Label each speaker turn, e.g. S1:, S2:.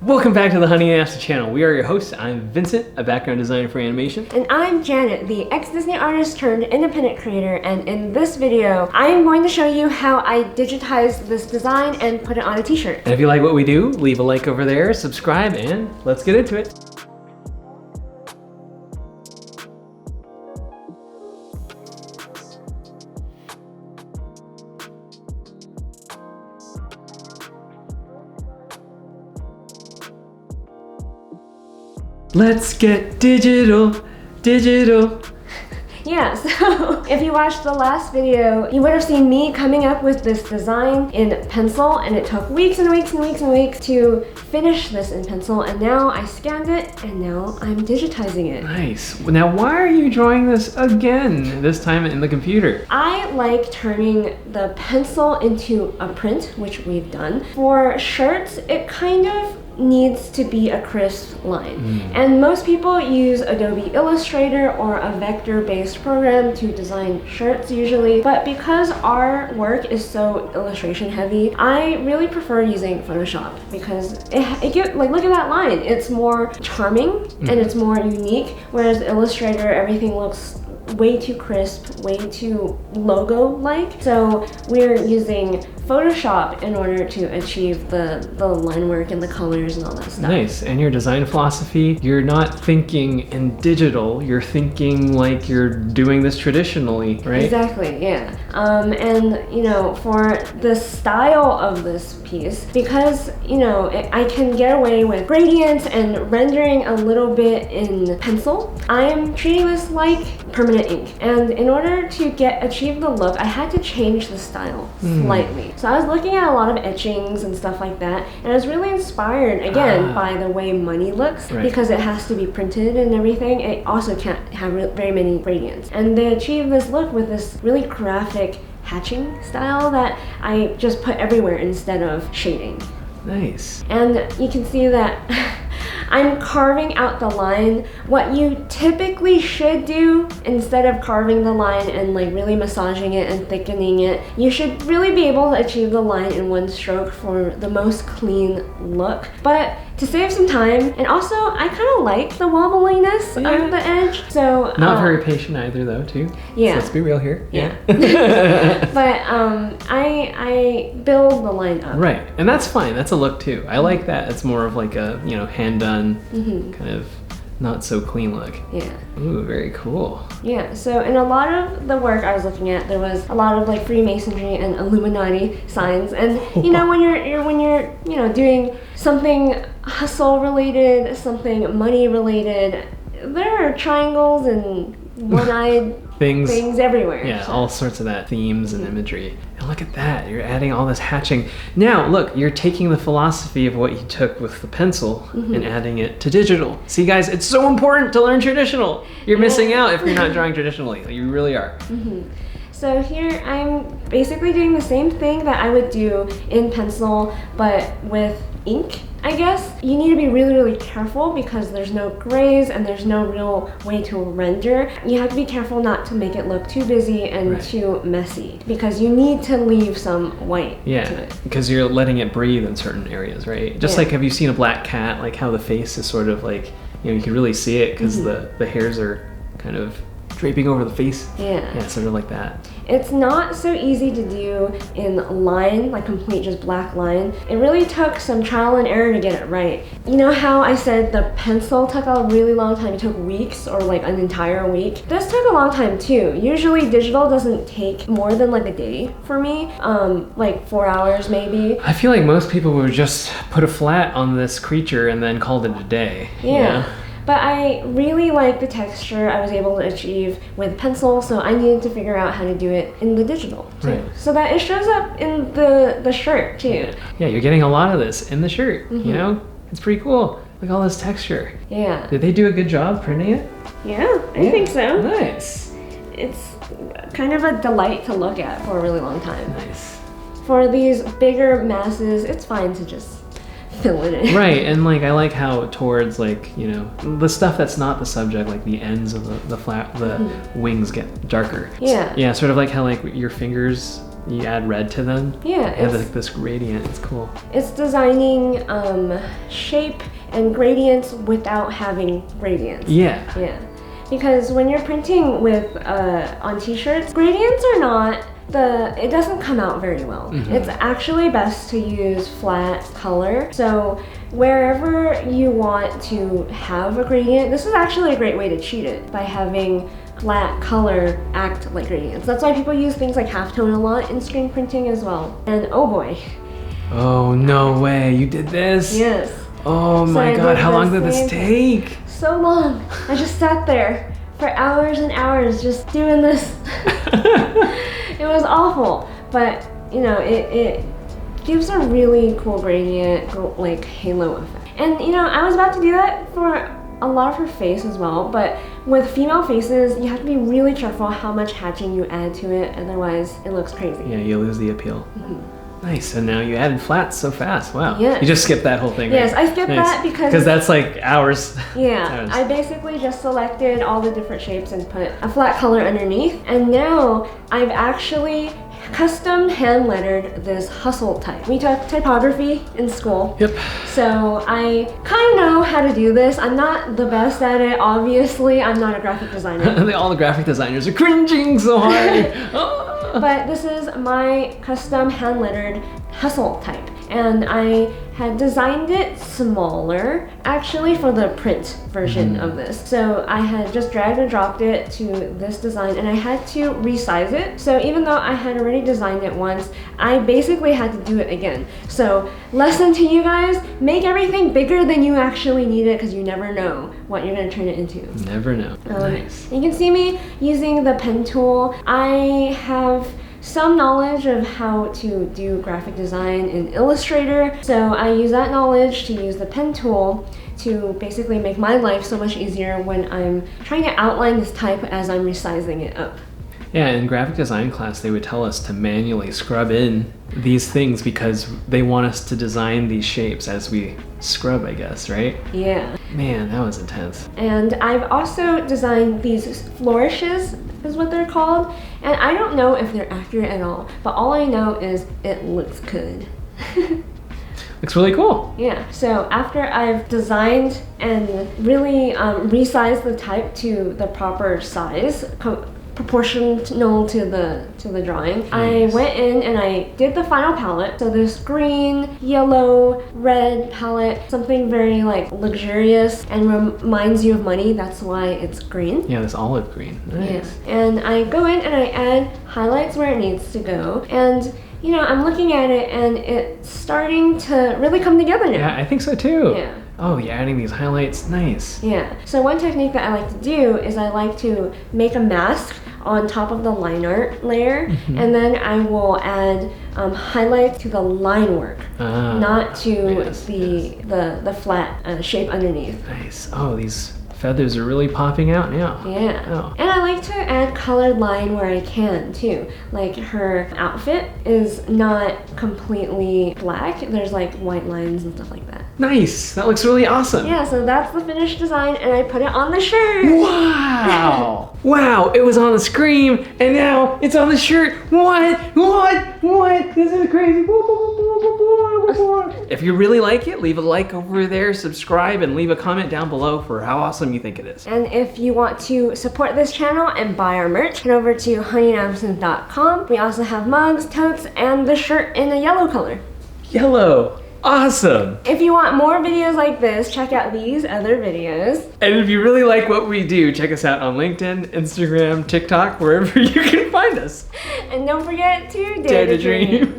S1: Welcome back to the Honey and Asta channel. We are your hosts. I'm Vincent, a background designer for animation.
S2: And I'm Janet, the ex-Disney artist turned independent creator. And in this video, I am going to show you how I digitized this design and put it on a t-shirt.
S1: And if you like what we do, leave a like over there, subscribe, and let's get into it. Let's get digital.
S2: Yeah, so if you watched the last video, you would have seen me coming up with this design in pencil, and it took weeks and weeks and weeks and weeks to finish this in pencil, and now I scanned it, and now I'm digitizing it.
S1: Nice. Now, why are you drawing this again, this time in the computer?
S2: I like turning the pencil into a print, which we've done. For shirts, it kind of needs to be a crisp line. And most people use Adobe Illustrator or a vector-based program to design shirts usually, but because our work is so illustration heavy, I really prefer using Photoshop because it gives, like, look at that line. It's more charming and it's more unique, whereas Illustrator, everything looks way too crisp, way too logo-like. So we're using Photoshop in order to achieve the line work and the colors and all that stuff.
S1: Nice. And your design philosophy, you're not thinking in digital, you're thinking like you're doing this traditionally, right?
S2: Exactly, yeah. And you know, for the style of this piece, because you know, I can get away with gradients and rendering a little bit in pencil, I am treating this like permanent ink. And in order to achieve the look, I had to change the style slightly. So I was looking at a lot of etchings and stuff like that, and I was really inspired, again, by the way money looks, because it has to be printed and everything. It also can't have very many gradients. And they achieved this look with this really graphic hatching style that I just put everywhere instead of shading.
S1: Nice.
S2: And you can see that I'm carving out the line. What you typically should do, instead of carving the line and like really massaging it and thickening it, you should really be able to achieve the line in one stroke for the most clean look. But to save some time, and also I kind of like the wobbliness of the edge, so
S1: not very patient either, though, too.
S2: Yeah.
S1: So let's be real here.
S2: Yeah. But I build the line up.
S1: Right, and that's fine. That's a look too. I like that. It's more of like a, you know, hand done, kind of not so clean look. Yeah. Ooh, very cool.
S2: Yeah. So in a lot of the work I was looking at, there was a lot of like Freemasonry and Illuminati signs, and you know, when you're you know, doing something hustle related, something money related, there are triangles and one-eyed things everywhere.
S1: Yeah, so all sorts of that, themes and imagery. And look at that, you're adding all this hatching. Now, look, you're taking the philosophy of what you took with the pencil and adding it to digital. See, guys, it's so important to learn traditional. You're missing out if you're not drawing traditionally. You really are.
S2: So here I'm basically doing the same thing that I would do in pencil, but with ink, I guess. You need to be really, really careful because there's no grays and there's no real way to render. You have to be careful not to make it look too busy and too messy, because you need to leave some white to it.
S1: Because you're letting it breathe in certain areas, right? Just like, have you seen a black cat, like how the face is sort of like, you know, you can really see it because the hairs are kind of draping over the face. Yeah, sort of like that.
S2: It's not so easy to do in line, like complete just black line. It really took some trial and error to get it right. You know how I said the pencil took a really long time? It took weeks or like an entire week. This took a long time too. Usually digital doesn't take more than like a day for me, like 4 hours maybe.
S1: I feel like most people would just put a flat on this creature and then called it a day.
S2: Yeah. But I really like the texture I was able to achieve with pencil, so I needed to figure out how to do it in the digital too. So that it shows up in the shirt too.
S1: Yeah, you're getting a lot of this in the shirt, you know? It's pretty cool. Look at all this texture.
S2: Yeah.
S1: Did they do a good job printing it?
S2: Yeah, I think so.
S1: Nice.
S2: It's kind of a delight to look at for a really long time.
S1: Nice.
S2: For these bigger masses, it's fine to just fill it in.
S1: Right, and like I like how towards like, you know, the stuff that's not the subject, like the ends of the wings get darker.
S2: Yeah.
S1: Yeah, sort of like how like your fingers You add red to them.
S2: Yeah,
S1: It has like this gradient. It's cool.
S2: It's designing shape and gradients without having gradients.
S1: Yeah.
S2: Yeah. Because when you're printing with on t-shirts, gradients are not it doesn't come out very well. It's actually best to use flat color. So wherever you want to have a gradient, this is actually a great way to cheat it by having flat color act like gradients. That's why people use things like halftone a lot in screen printing as well. And oh boy.
S1: Oh, no way. You did this?
S2: Yes.
S1: Oh my god, how long did this take?
S2: So long. I just sat there for hours and hours just doing this. It was awful, but you know, it gives a really cool gradient, like halo effect. And you know, I was about to do that for a lot of her face as well, but with female faces, you have to be really careful how much hatching you add to it, otherwise it looks crazy.
S1: Yeah, you lose the appeal. Nice, and now you added flats so fast. Wow.
S2: Yeah.
S1: You just skipped that whole thing, right?
S2: Yes, I skipped that because
S1: that's like hours.
S2: Yeah,
S1: hours.
S2: I basically just selected all the different shapes and put a flat color underneath. And now I've actually custom hand lettered this hustle type. We took typography in school.
S1: Yep.
S2: So I kind of know how to do this. I'm not the best at it, obviously. I'm not a graphic designer.
S1: All the graphic designers are cringing so hard.
S2: But this is my custom hand lettered hustle type. And I had designed it smaller actually for the print version of this. So I had just dragged and dropped it to this design and I had to resize it. So even though I had already designed it once, I basically had to do it again. So lesson to you guys, make everything bigger than you actually need it because you never know what you're going to turn it into.
S1: Never know. Nice.
S2: You can see me using the pen tool. I have some knowledge of how to do graphic design in Illustrator, so I use that knowledge to use the pen tool to basically make my life so much easier when I'm trying to outline this type as I'm resizing it up.
S1: Yeah, in graphic design class, they would tell us to manually scrub in these things because they want us to design these shapes as we scrub, I guess, right?
S2: Yeah.
S1: Man, that was intense.
S2: And I've also designed these flourishes, is what they're called. And I don't know if they're accurate at all, but all I know is it looks good.
S1: Looks really cool.
S2: Yeah, so after I've designed and really resized the type to the proper size, proportional to the drawing, nice. I went in and I did the final palette. So this green, yellow, red palette, something very like luxurious and reminds you of money. That's why it's green.
S1: Yeah, this olive green. Nice.
S2: Yeah. And I go in and I add highlights where it needs to go. And you know, I'm looking at it and it's starting to really come together now.
S1: Yeah, I think so too.
S2: Yeah.
S1: Oh, you're adding these highlights. Nice.
S2: Yeah. So one technique that I like to do is I like to make a mask on top of the line art layer, and then I will add highlights to the line work, not to the flat shape underneath.
S1: Nice. Oh, these feathers are really popping out now.
S2: Yeah.
S1: Oh.
S2: And I like to add colored line where I can too. Like her outfit is not completely black. There's like white lines and stuff like that.
S1: Nice. That looks really awesome.
S2: Yeah, so that's the finished design and I put it on the shirt.
S1: Wow. Wow, it was on the screen and now it's on the shirt. What? This is crazy. If you really like it, leave a like over there, subscribe, and leave a comment down below for how awesome you think it is.
S2: And if you want to support this channel and buy our merch, head over to honeyandabsinthe.com. We also have mugs, totes, and the shirt in a yellow color.
S1: Yellow. Awesome.
S2: If you want more videos like this, check out these other videos.
S1: And if you really like what we do, check us out on LinkedIn, Instagram, TikTok, wherever you can find us.
S2: And don't forget to
S1: dare to dream.